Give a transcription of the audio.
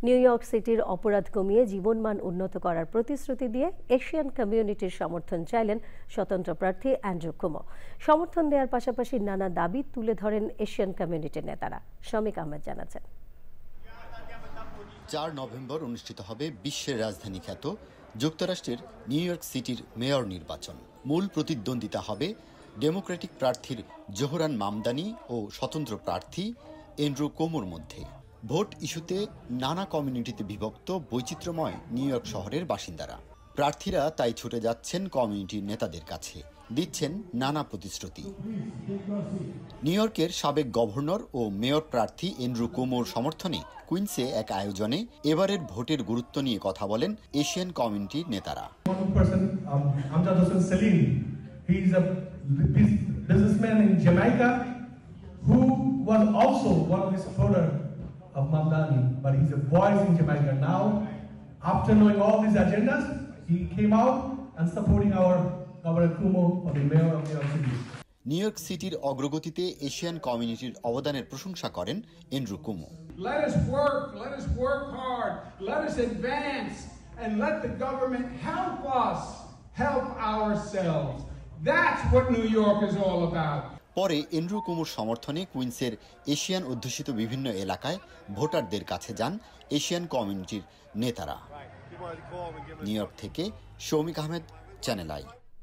New York সিটির অপরাধ কমিয়ে জীবনমান উন্নত করার প্রতিশ্রুতি দিয়ে এশিয়ান কমিউনিটির সমর্থন চাইলেন স্বতন্ত্র প্রার্থী অ্যান্ড্রু কুমো। সমর্থন দেওয়ার পাশাপাশি নানা দাবি তুলে ধরেন এশিয়ান কমিউনিটির নেতারা। শমিক আহমেদ জানাচ্ছেন। 4 নভেম্বর অনুষ্ঠিত হবে বিশ্বের রাজধানী খ্যাত যুক্তরাষ্ট্রের নিউ ইয়র্ক সিটির মেয়র নির্বাচন। মূল প্রতিদ্বন্দ্বিতা হবে ডেমোক্রেটিক প্রার্থীর জোহরান মামদানি ও স্বতন্ত্র প্রার্থী অ্যান্ড্রু কুমোর মধ্যে। ভোট ইস্যুতে নানা কমিউনিটিতে বিভক্ত বৈচিত্র্যময় নিউ ইয়র্ক শহরের বাসিন্দারা। প্রার্থীরা তাই ছুটে যাচ্ছেন কমিউনিটির নেতাদের কাছে, দিচ্ছেন নানা প্রতিশ্রুতি। নিউ ইয়র্কের সাবেক গভর্নর ও মেয়র প্রার্থী অ্যান্ড্রু কুমোর সমর্থনে কুইন্সে এক আয়োজনে এবারের ভোটের গুরুত্ব নিয়ে কথা বলেন এশিয়ান কমিউনিটির নেতারা। of Mamdani, but he's a voice in Jamaica now. After knowing all these agendas, he came out and supporting our Governor Kumo for the mayor of New York City. New York সিটির অগ্রগতিতে Asian কমিউনিটির অবদানের প্রশংসা করেন Andrew কুমো। Let us work hard, let us advance, and let the government help us help ourselves. That's what New York is all about. পরে Andrew কুমোর সমর্থনে কুইন্সের Asian অধ্যুষিত বিভিন্ন এলাকায় ভোটারদের কাছে যান এশিয়ান কমিউনিটির নেতারা। নিউ ইয়র্ক থেকে শৌমিক আহমেদ, চ্যানেল আই।